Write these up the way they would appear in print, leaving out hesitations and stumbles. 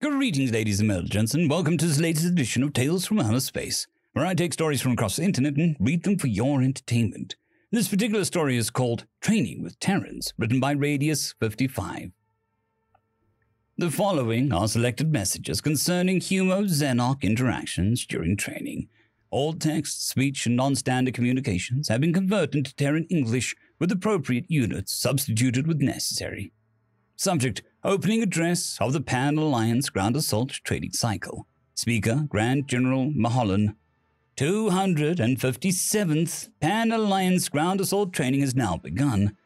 Greetings, ladies and gents, and welcome to this latest edition of Tales from Outer Space, where I take stories from across the internet and read them for your entertainment. This particular story is called Training with Terrans, written by Radius55. The following are selected messages concerning Humo-Xenos interactions during training. All text, speech, and non-standard communications have been converted into Terran English with appropriate units substituted when necessary. Subject: Opening Address of the Pan Alliance Ground Assault Training Cycle. Speaker: Grand General Mahalan. 257th Pan Alliance Ground Assault Training has now begun.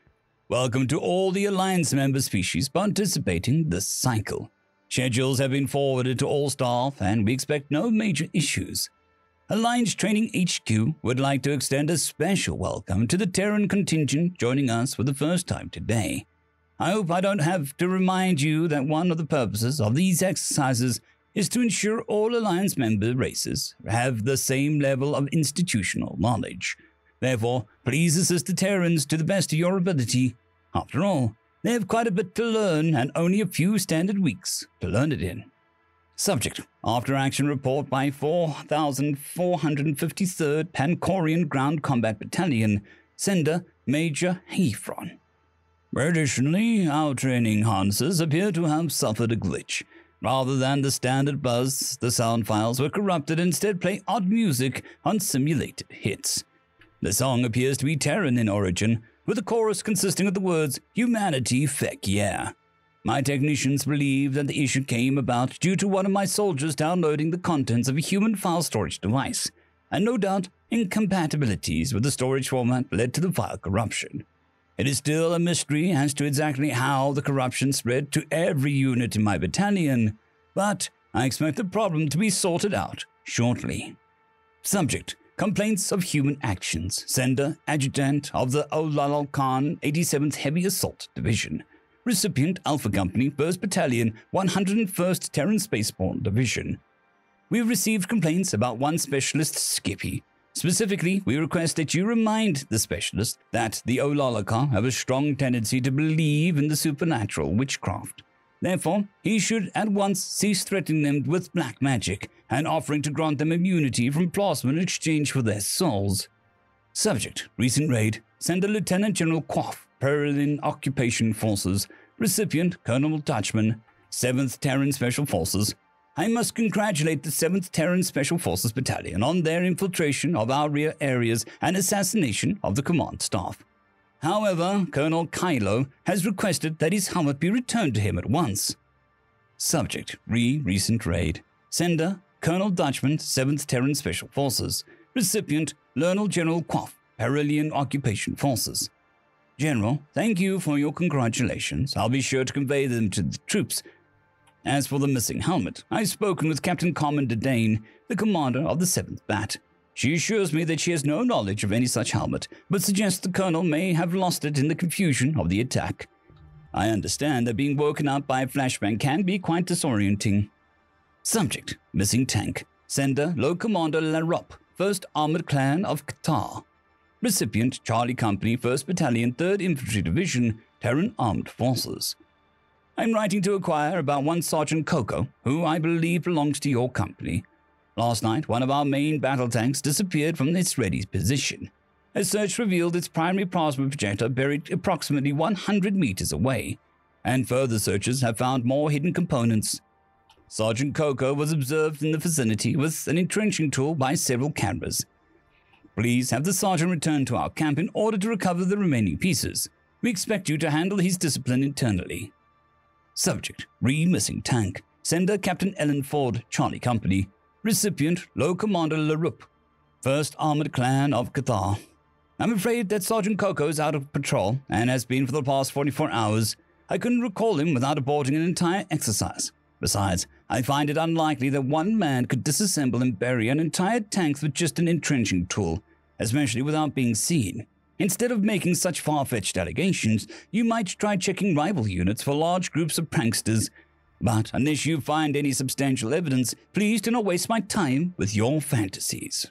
Welcome to all the Alliance member species participating this cycle. Schedules have been forwarded to all staff and we expect no major issues. Alliance Training HQ would like to extend a special welcome to the Terran contingent joining us for the first time today. I hope I don't have to remind you that one of the purposes of these exercises is to ensure all Alliance member races have the same level of institutional knowledge. Therefore, please assist the Terrans to the best of your ability. After all, they have quite a bit to learn and only a few standard weeks to learn it in. Subject: After action report by 4453rd Pancorian Ground Combat Battalion. Sender: Major Hefron. Additionally, our training harnesses appear to have suffered a glitch. Rather than the standard buzz, the sound files were corrupted and instead play odd music on simulated hits. The song appears to be Terran in origin, with a chorus consisting of the words, "Humanity Feck, yeah." My technicians believe that the issue came about due to one of my soldiers downloading the contents of a human file storage device, and no doubt incompatibilities with the storage format led to the file corruption. It is still a mystery as to exactly how the corruption spread to every unit in my battalion, but I expect the problem to be sorted out shortly. Subject: Complaints of human actions. Sender: Adjutant of the Olal Khan 87th Heavy Assault Division. Recipient: Alpha Company 1st Battalion 101st Terran Spaceborne Division. We have received complaints about one specialist, Skippy. Specifically, we request that you remind the specialist that the Olalaka have a strong tendency to believe in the supernatural witchcraft. Therefore, he should at once cease threatening them with black magic and offering to grant them immunity from plasma in exchange for their souls. Subject: Recent raid. Sender: Lieutenant General Quaff, Perlin Occupation Forces. Recipient: Colonel Dutchman, 7th Terran Special Forces. I must congratulate the 7th Terran Special Forces Battalion on their infiltration of our rear areas and assassination of the command staff. However, Colonel Kylo has requested that his helmet be returned to him at once. Subject: Recent raid. Sender: Colonel Dutchman, 7th Terran Special Forces. Recipient: Lieutenant General Quaff, Perilian Occupation Forces. General, thank you for your congratulations. I'll be sure to convey them to the troops. As for the missing helmet, I've spoken with Captain Commander Dane, the commander of the 7th Bat. She assures me that she has no knowledge of any such helmet, but suggests the colonel may have lost it in the confusion of the attack. I understand that being woken up by a flashbang can be quite disorienting. Subject: Missing tank. Sender: Low Commander Larup, 1st Armored Clan of Qatar. Recipient: Charlie Company, 1st Battalion, 3rd Infantry Division, Terran Armed Forces. I'm writing to inquire about one Sergeant Coco, who I believe belongs to your company. Last night, one of our main battle tanks disappeared from its ready position. A search revealed its primary plasma projector buried approximately 100 meters away, and further searches have found more hidden components. Sergeant Coco was observed in the vicinity with an entrenching tool by several cameras. Please have the sergeant return to our camp in order to recover the remaining pieces. We expect you to handle his discipline internally. Subject: Missing tank. Sender: Captain Ellen Ford, Charlie Company. Recipient: Low Commander LaRup, 1st Armored Clan of Qatar. I'm afraid that Sergeant Coco is out of patrol and has been for the past 44 hours. I couldn't recall him without aborting an entire exercise. Besides, I find it unlikely that one man could disassemble and bury an entire tank with just an entrenching tool, especially without being seen. Instead of making such far-fetched allegations, you might try checking rival units for large groups of pranksters. But unless you find any substantial evidence, please do not waste my time with your fantasies.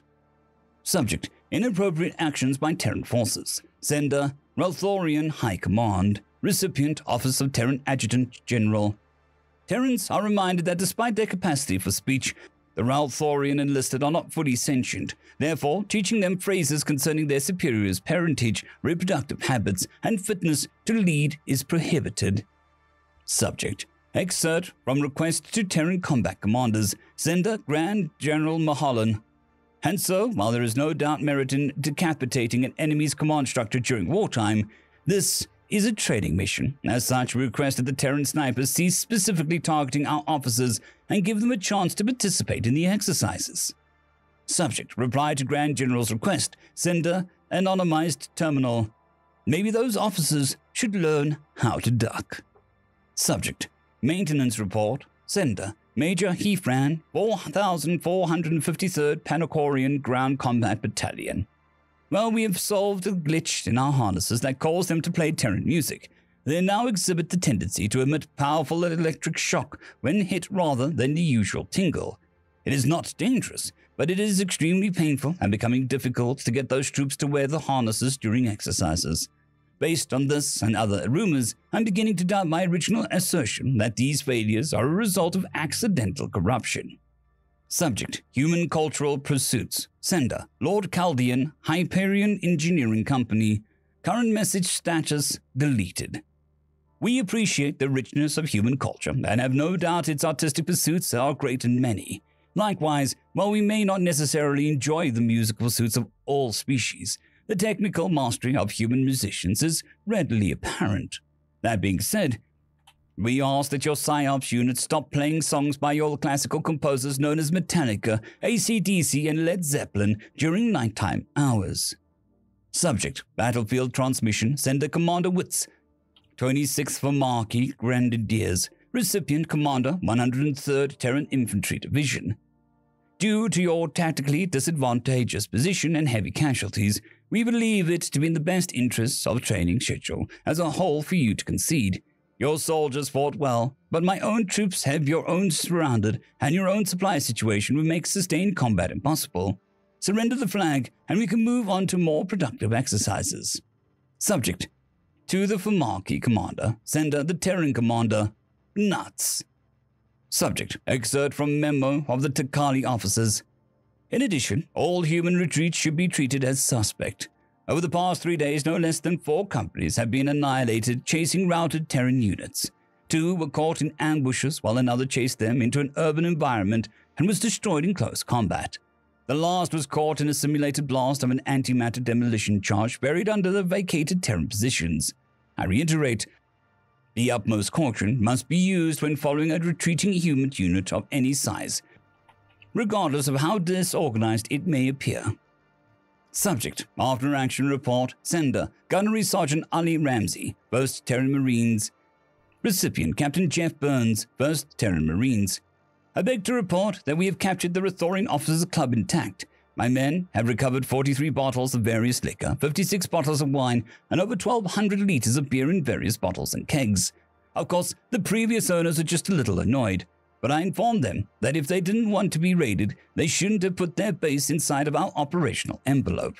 Subject: Inappropriate actions by Terran forces. Sender: Ralthorian High Command. Recipient: Office of Terran Adjutant General. Terrans are reminded that despite their capacity for speech, the Ralthorian enlisted are not fully sentient. Therefore, teaching them phrases concerning their superiors' parentage, reproductive habits, and fitness to lead is prohibited. Subject: excerpt from request to Terran combat commanders, sender Grand General Mahalan. And so, while there is no doubt merit in decapitating an enemy's command structure during wartime, this is a training mission. As such, we request that the Terran snipers cease specifically targeting our officers and give them a chance to participate in the exercises. Subject: reply to Grand General's request, sender anonymized terminal. Maybe those officers should learn how to duck. Subject: maintenance report, sender Major Hefran, 4453rd Panacorian Ground Combat Battalion. Well, we have solved a glitch in our harnesses that caused them to play Terran music. They now exhibit the tendency to emit powerful electric shock when hit rather than the usual tingle. It is not dangerous, but it is extremely painful and becoming difficult to get those troops to wear the harnesses during exercises. Based on this and other rumors, I'm beginning to doubt my original assertion that these failures are a result of accidental corruption. Subject: human cultural pursuits. Sender: Lord Chaldean, Hyperion Engineering Company. Current message status deleted. We appreciate the richness of human culture and have no doubt its artistic pursuits are great and many. Likewise, while we may not necessarily enjoy the musical pursuits of all species, the technical mastery of human musicians is readily apparent. That being said, we ask that your PsyOps unit stop playing songs by your classical composers known as Metallica, AC/DC, and Led Zeppelin during nighttime hours. Subject: battlefield transmission, sender Commander Witz, 26th Vermarki Grenadiers, recipient Commander 103rd Terran Infantry Division. Due to your tactically disadvantageous position and heavy casualties, we believe it to be in the best interests of training schedule as a whole for you to concede. Your soldiers fought well, but my own troops have your own surrounded, and your own supply situation will make sustained combat impossible. Surrender the flag, and we can move on to more productive exercises. Subject: to the Vermarki Commander, sender the Terran Commander, nuts. Subject: excerpt from memo of the Takali officers. In addition, all human retreats should be treated as suspect. Over the past 3 days, no less than 4 companies have been annihilated chasing routed Terran units. 2 were caught in ambushes while another chased them into an urban environment and was destroyed in close combat. The last was caught in a simulated blast of an antimatter demolition charge buried under the vacated Terran positions. I reiterate, the utmost caution must be used when following a retreating human unit of any size, regardless of how disorganized it may appear. Subject: after action report, sender Gunnery Sergeant Ali Ramsey, 1st Terran Marines. Recipient Captain Jeff Burns, 1st Terran Marines. I beg to report that we have captured the Rethorian Officers Club intact. My men have recovered 43 bottles of various liquor, 56 bottles of wine, and over 1,200 liters of beer in various bottles and kegs. Of course, the previous owners are just a little annoyed, but I informed them that if they didn't want to be raided, they shouldn't have put their base inside of our operational envelope.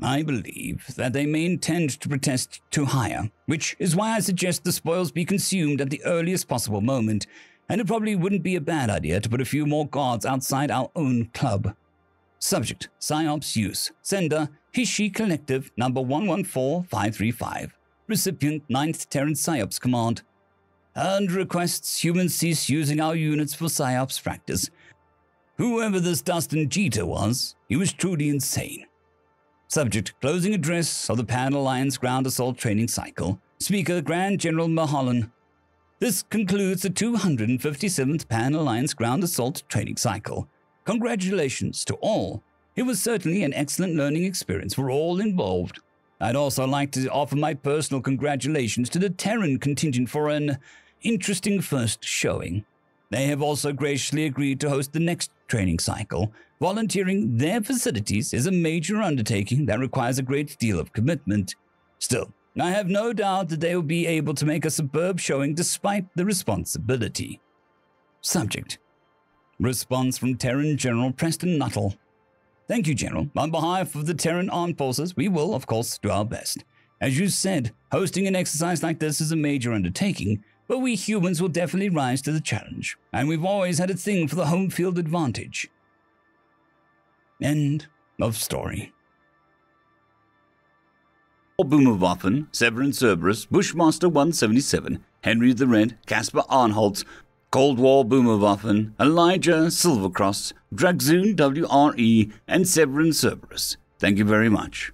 I believe that they may intend to protest to hire, which is why I suggest the spoils be consumed at the earliest possible moment, and it probably wouldn't be a bad idea to put a few more guards outside our own club. Subject: PsyOps use. Sender Hishi Collective number 114535. Recipient 9th Terran PsyOps Command. And requests humans cease using our units for PsyOps practice. Whoever this Dustin Jeter was, he was truly insane. Subject: closing address of the Pan Alliance Ground Assault Training Cycle. Speaker Grand General Mahalan. This concludes the 257th Pan Alliance Ground Assault Training Cycle. Congratulations to all. It was certainly an excellent learning experience for all involved. I'd also like to offer my personal congratulations to the Terran contingent for an interesting first showing. They have also graciously agreed to host the next training cycle. Volunteering their facilities is a major undertaking that requires a great deal of commitment. Still, I have no doubt that they will be able to make a superb showing despite the responsibility. Subject: response from Terran General Preston Nuttall. Thank you, General. On behalf of the Terran Armed Forces, we will, of course, do our best. As you said, hosting an exercise like this is a major undertaking, but we humans will definitely rise to the challenge, and we've always had a thing for the home field advantage. End of story. Boomerwaffen, Severin Cerberus, Bushmaster 177, Henry the Red, Caspar Arnholtz, Cold War Boomerwaffen, Elijah Silvercross, Dragzoon WRE, and Severin Cerberus. Thank you very much.